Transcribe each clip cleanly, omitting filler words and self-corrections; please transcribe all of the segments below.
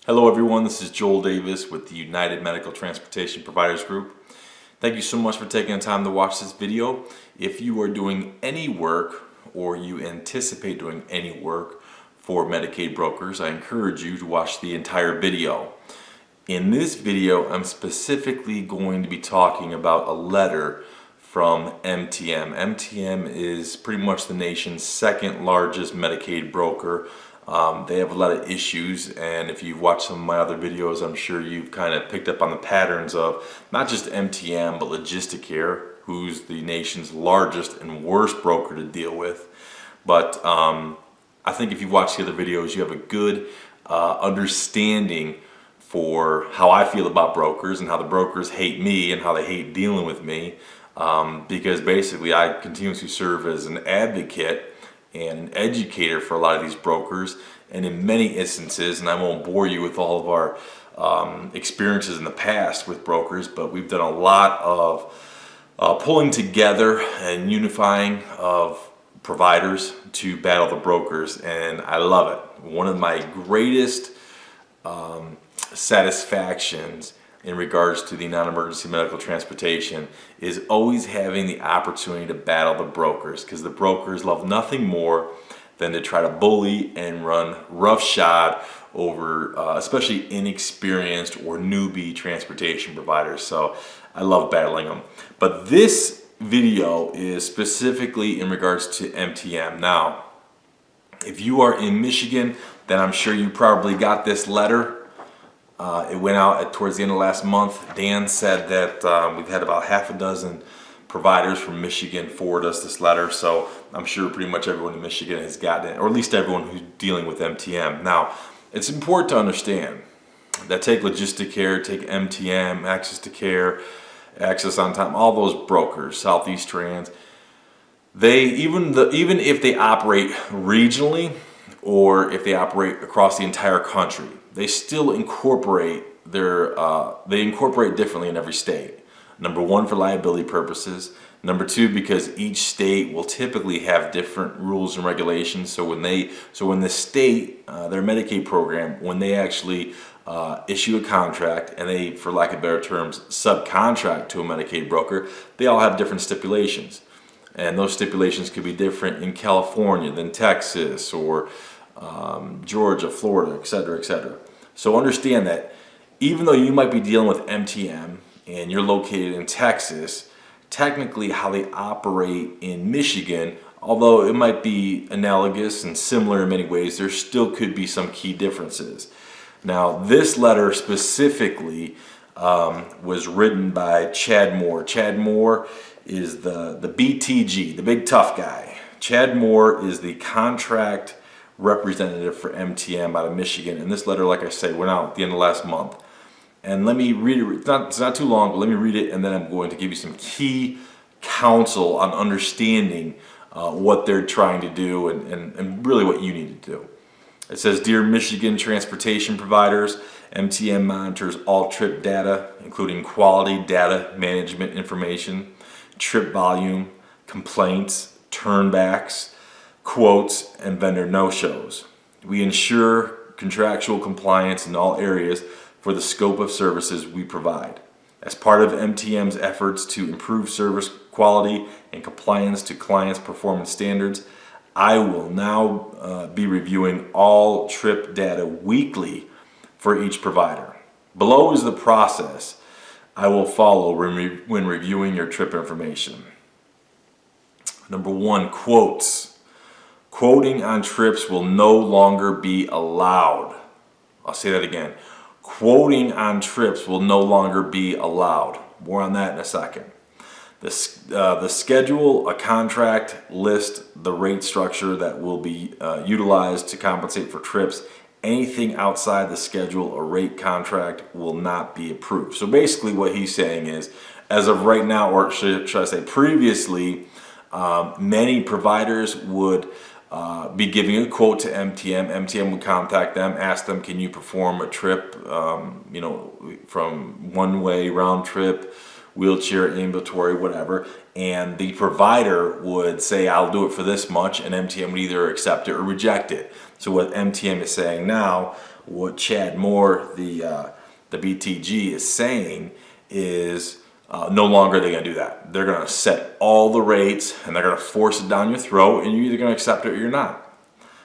Hello everyone, this is Joel Davis with the United Medical Transportation Providers Group. Thank you so much for taking the time to watch this video. If you are doing any work or you anticipate doing any work for Medicaid brokers, I encourage you to watch the entire video. In this video, I'm specifically going to be talking about a letter from MTM. MTM is pretty much the nation's second largest Medicaid broker. They have a lot of issues, and if you've watched some of my other videos, I'm sure you've kind of picked up on the patterns of not just MTM, but Logisticare, who's the nation's largest and worst broker to deal with. But I think if you've watched the other videos, you have a good understanding for how I feel about brokers and how the brokers hate me and how they hate dealing with me, because basically I continuously serve as an advocate and an educator for a lot of these brokers, and in many instances, and I won't bore you with all of our experiences in the past with brokers, but we've done a lot of pulling together and unifying of providers to battle the brokers, and I love it. One of my greatest satisfactions in regards to the non-emergency medical transportation is always having the opportunity to battle the brokers, because the brokers love nothing more than to try to bully and run roughshod over especially inexperienced or newbie transportation providers. So I love battling them. But this video is specifically in regards to MTM. Now, if you are in Michigan, then I'm sure you probably got this letter. It went out towards the end of last month. Dan said that we've had about half a dozen providers from Michigan forward us this letter, so I'm sure pretty much everyone in Michigan has gotten it, or at least everyone who's dealing with MTM. Now, it's important to understand that take Logisticare, take MTM, Access to Care, Access on Time, all those brokers, Southeast Trans, they even if they operate regionally or if they operate across the entire country, they still incorporate they incorporate differently in every state. Number one, for liability purposes. Number two, because each state will typically have different rules and regulations. So when the state, their Medicaid program, when they actually issue a contract and they, for lack of better terms, subcontract to a Medicaid broker, they all have different stipulations. And those stipulations could be different in California than Texas or Georgia, Florida, etc., etc. So understand that even though you might be dealing with MTM and you're located in Texas, technically how they operate in Michigan, although it might be analogous and similar in many ways, there still could be some key differences. Now, this letter specifically was written by Chad Moore. Chad Moore is the BTG, the big tough guy. Chad Moore is the contract representative for MTM out of Michigan, and this letter, like I say, went out at the end of last month. And let me read it. It's not too long, but let me read it, and then I'm going to give you some key counsel on understanding what they're trying to do and really what you need to do. It says, "Dear Michigan transportation providers, MTM monitors all trip data, including quality data management information, trip volume, complaints, turnbacks, quotes, and vendor no-shows. We ensure contractual compliance in all areas for the scope of services we provide. As part of MTM's efforts to improve service quality and compliance to clients' performance standards, I will now be reviewing all trip data weekly for each provider. Below is the process I will follow when reviewing your trip information. Number one, quotes. Quoting on trips will no longer be allowed." I'll say that again. Quoting on trips will no longer be allowed. More on that in a second. The schedule, a contract, list the rate structure that will be utilized to compensate for trips. Anything outside the schedule or rate contract will not be approved. So basically what he's saying is, as of right now, or should I say previously, many providers would be giving a quote to MTM. MTM would contact them, ask them, can you perform a trip, from one way, round trip, wheelchair, ambulatory, whatever, and the provider would say, I'll do it for this much, and MTM would either accept it or reject it. So what MTM is saying now, what Chad Moore, the BTG, is saying is no longer are they going to do that. They're going to set all the rates and they're going to force it down your throat, and you're either going to accept it or you're not.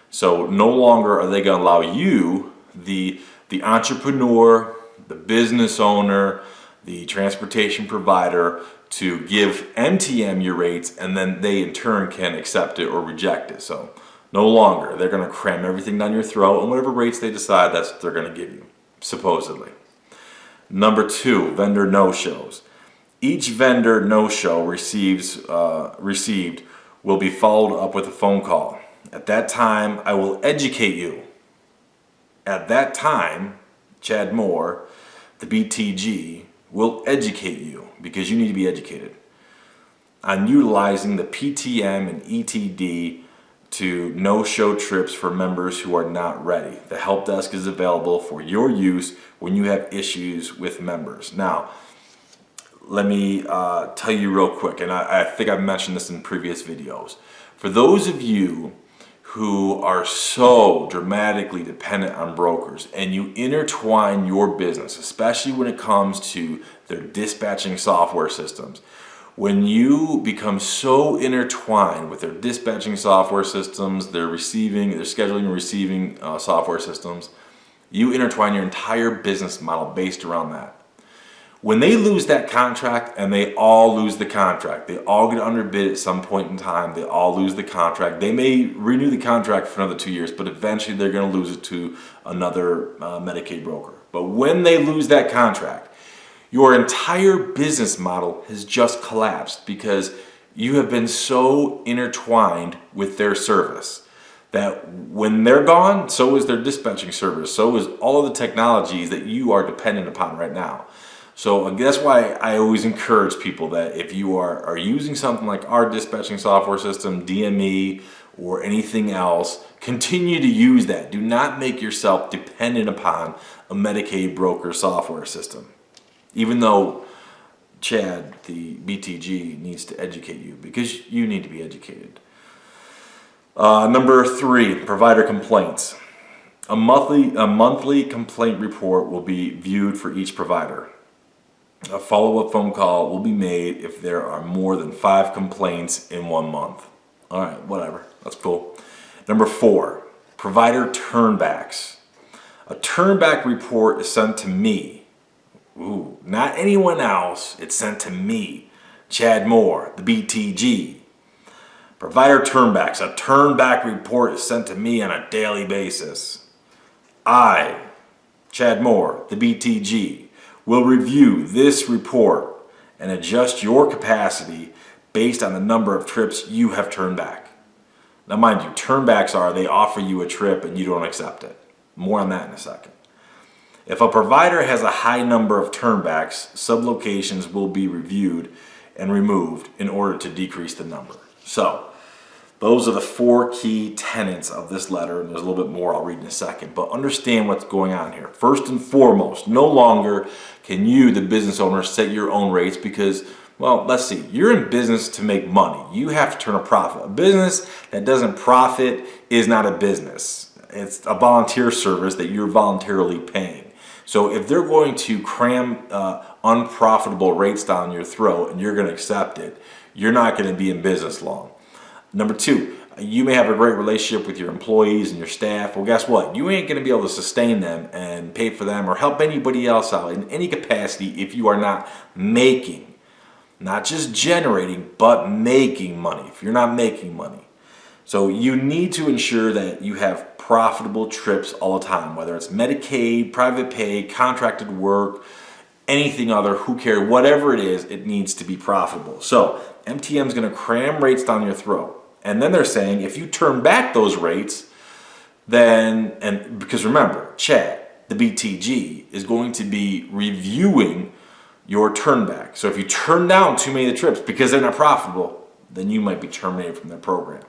So no longer are they going to allow you, the entrepreneur, the business owner, the transportation provider, to give MTM your rates, and then they in turn can accept it or reject it. So no longer. They're going to cram everything down your throat, and whatever rates they decide, that's what they're going to give you, supposedly. Number 2, vendor no-shows. Each vendor no-show received will be followed up with a phone call. At that time, I will educate you. At that time, Chad Moore, the BTG, will educate you, because you need to be educated, on utilizing the PTM and ETD to no-show trips for members who are not ready. The help desk is available for your use when you have issues with members. Now, let me tell you real quick, and I think I've mentioned this in previous videos. For those of you who are so dramatically dependent on brokers and you intertwine your business, especially when it comes to their dispatching software systems, when you become so intertwined with their dispatching software systems, their scheduling and receiving software systems, you intertwine your entire business model based around that. When they lose that contract, and they all lose the contract, they all get underbid at some point in time, they all lose the contract. They may renew the contract for another 2 years, but eventually they're going to lose it to another Medicaid broker. But when they lose that contract, your entire business model has just collapsed, because you have been so intertwined with their service that when they're gone, so is their dispatching service, so is all of the technologies that you are dependent upon right now. So that's why I always encourage people that if you are using something like our dispatching software system, DME, or anything else, continue to use that. Do not make yourself dependent upon a Medicaid broker software system. Even though Chad, the BTG, needs to educate you, because you need to be educated. Number 3, provider complaints. A monthly complaint report will be viewed for each provider. A follow-up phone call will be made if there are more than 5 complaints in 1 month. All right, whatever. That's cool. Number 4, provider turnbacks. A turnback report is sent to me. Ooh, not anyone else. It's sent to me, Chad Moore, the BTG. Provider turnbacks. A turnback report is sent to me on a daily basis. I, Chad Moore, the BTG, will review this report and adjust your capacity based on the number of trips you have turned back. Now, mind you, turnbacks are they offer you a trip and you don't accept it. More on that in a second. If a provider has a high number of turnbacks, sublocations will be reviewed and removed in order to decrease the number. So, those are the 4 key tenets of this letter, and there's a little bit more I'll read in a second, but understand what's going on here. First and foremost, no longer can you, the business owner, set your own rates because, well, let's see, you're in business to make money. You have to turn a profit. A business that doesn't profit is not a business. It's a volunteer service that you're voluntarily paying. So if they're going to cram unprofitable rates down your throat and you're going to accept it, you're not going to be in business long. Number 2, you may have a great relationship with your employees and your staff. Well, guess what? You ain't going to be able to sustain them and pay for them or help anybody else out in any capacity if you are not making, not just generating, but making money. If you're not making money. So you need to ensure that you have profitable trips all the time, whether it's Medicaid, private pay, contracted work, anything other, who cares, whatever it is, it needs to be profitable. So MTM is going to cram rates down your throat. And then they're saying if you turn back those rates, then, and because remember, Chad, the BTG, is going to be reviewing your turnback. So if you turn down too many of the trips because they're not profitable, then you might be terminated from their program.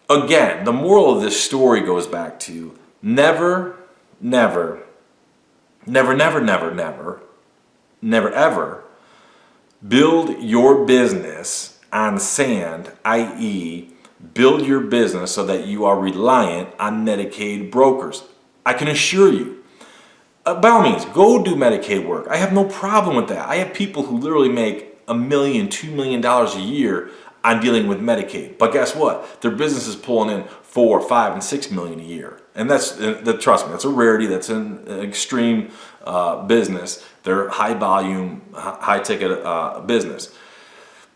Again, the moral of this story goes back to never ever build your business on sand, i.e. build your business so that you are reliant on Medicaid brokers. I can assure you, by all means, go do Medicaid work. I have no problem with that. I have people who literally make $1 million, $2 million a year on dealing with Medicaid. But guess what? Their business is pulling in 4, 5, and 6 million a year. And trust me, that's a rarity. That's an extreme business. They're high volume, high ticket business.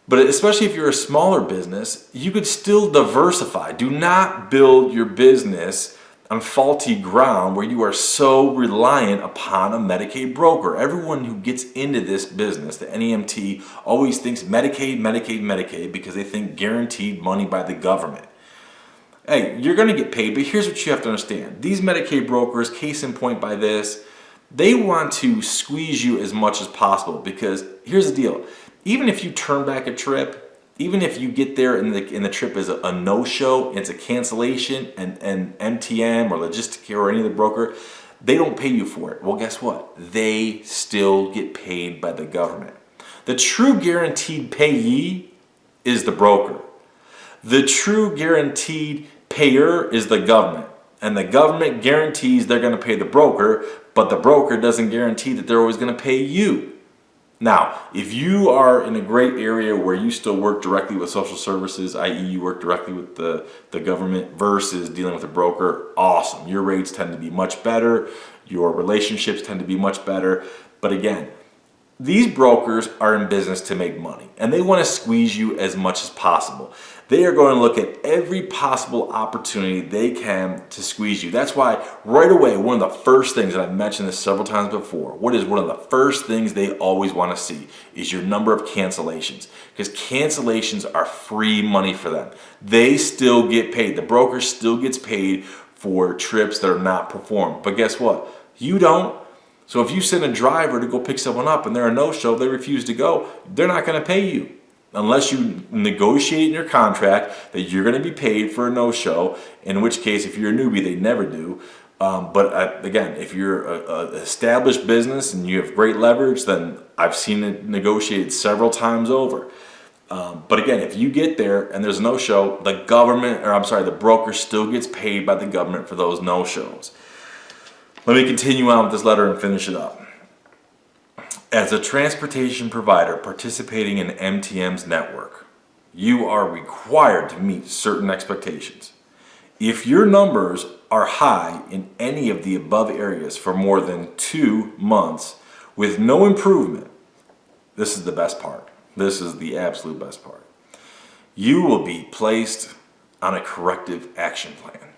But especially if you're a smaller business, you could still diversify. Do not build your business on faulty ground where you are so reliant upon a Medicaid broker. Everyone who gets into this business, the NEMT, always thinks Medicaid, Medicaid, Medicaid because they think guaranteed money by the government. Hey, you're going to get paid, but here's what you have to understand. These Medicaid brokers, case in point by this, they want to squeeze you as much as possible because here's the deal. Even if you turn back a trip, even if you get there and the trip is a no-show, it's a cancellation, and MTM or Logistic or any other broker, they don't pay you for it. Well, guess what? They still get paid by the government. The true guaranteed payee is the broker. The true guaranteed payer is the government. And the government guarantees they're going to pay the broker, but the broker doesn't guarantee that they're always going to pay you. Now, if you are in a great area where you still work directly with social services, i.e. you work directly with the government versus dealing with a broker, awesome. Your rates tend to be much better. Your relationships tend to be much better. But again, these brokers are in business to make money and they want to squeeze you as much as possible. They are going to look at every possible opportunity they can to squeeze you. That's why right away, one of the first things, and I've mentioned this several times before, what is one of the first things they always want to see is your number of cancellations, because cancellations are free money for them. They still get paid. The broker still gets paid for trips that are not performed. But guess what? You don't. So if you send a driver to go pick someone up and they're a no-show, they refuse to go, they're not going to pay you. Unless you negotiate in your contract that you're going to be paid for a no-show, in which case, if you're a newbie, they never do. But again, if you're an established business and you have great leverage, then I've seen it negotiated several times over. But again, if you get there and there's a no-show, the broker still gets paid by the government for those no-shows. Let me continue on with this letter and finish it up. As a transportation provider participating in MTM's network, you are required to meet certain expectations. If your numbers are high in any of the above areas for more than 2 months with no improvement, this is the best part. This is the absolute best part. You will be placed on a corrective action plan.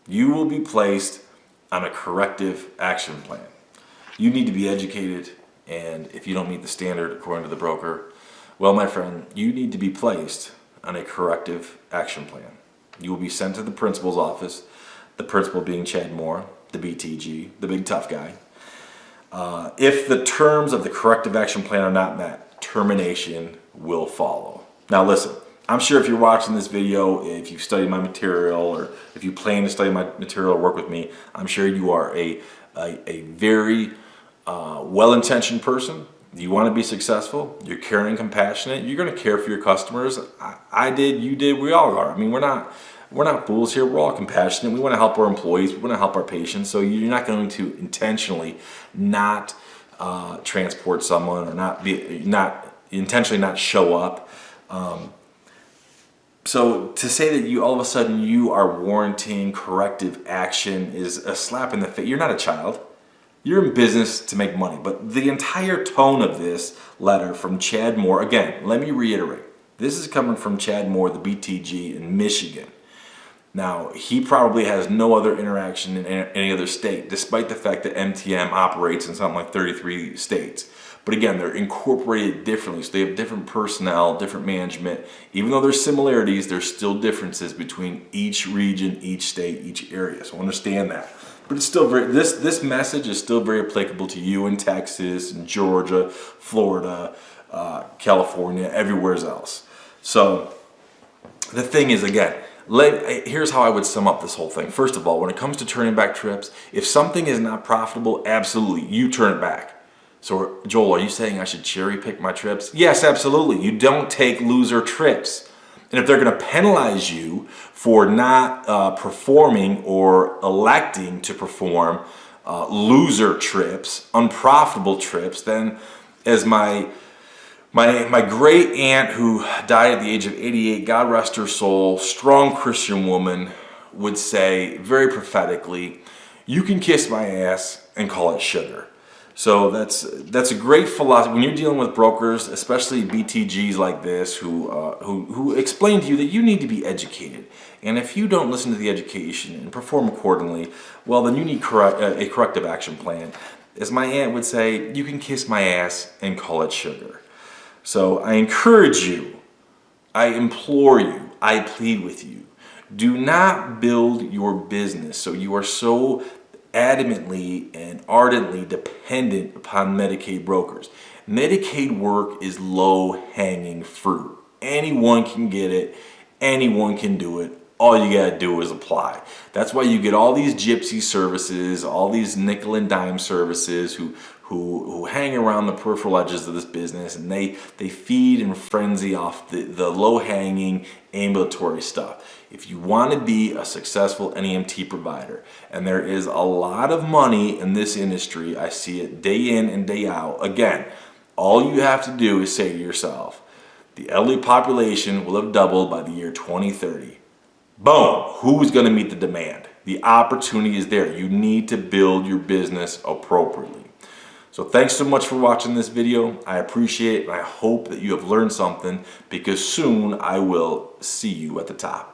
You will be placed on a corrective action plan. You need to be educated, and if you don't meet the standard according to the broker, well, my friend, you need to be placed on a corrective action plan. You will be sent to the principal's office, the principal being Chad Moore, the BTG, the big tough guy. If the terms of the corrective action plan are not met, termination will follow. Now listen, I'm sure if you're watching this video, if you've studied my material, or if you plan to study my material or work with me, I'm sure you are a very well-intentioned person. You want to be successful. You're caring and compassionate. You're going to care for your customers. I did, you did, we all are. I mean, we're not fools here. We're all compassionate. We want to help our employees. We want to help our patients. So you're not going to intentionally not transport someone or not intentionally not show up. So to say that you all of a sudden you are warranting corrective action is a slap in the face. You're not a child. You're in business to make money. But the entire tone of this letter from Chad Moore, again, let me reiterate. This is coming from Chad Moore, the BTG in Michigan. Now, he probably has no other interaction in any other state, despite the fact that MTM operates in something like 33 states. But again, they're incorporated differently, so they have different personnel, different management. Even though there's similarities, there's still differences between each region, each state, each area. So understand that. But it's still this message is still very applicable to you in Texas, in Georgia, Florida, California, everywhere else. So the thing is, again, here's how I would sum up this whole thing. First of all, when it comes to turning back trips, if something is not profitable, absolutely, you turn it back. So Joel, are you saying I should cherry pick my trips? Yes, absolutely. You don't take loser trips. And if they're going to penalize you for not performing or electing to perform loser trips, unprofitable trips, then as my great aunt who died at the age of 88, God rest her soul, strong Christian woman, would say very prophetically, you can kiss my ass and call it sugar. So that's a great philosophy when you're dealing with brokers, especially BTGs like this, who explain to you that you need to be educated, and if you don't listen to the education and perform accordingly, well, then you need a corrective action plan. As my aunt would say, you can kiss my ass and call it sugar. So I encourage you, I implore you, I plead with you, do not build your business so you are so adamantly and ardently dependent upon Medicaid brokers. Medicaid work is low-hanging fruit. Anyone can get it. Anyone can do it. All you gotta do is apply. That's why you get all these gypsy services, all these nickel and dime services who hang around the peripheral edges of this business, and they feed and frenzy off the low-hanging ambulatory stuff. If you want to be a successful NEMT provider, and there is a lot of money in this industry, I see it day in and day out. Again, all you have to do is say to yourself, the elderly population will have doubled by the year 2030. Boom! Who's going to meet the demand? The opportunity is there. You need to build your business appropriately. So thanks so much for watching this video. I appreciate it, and I hope that you have learned something, because soon I will see you at the top.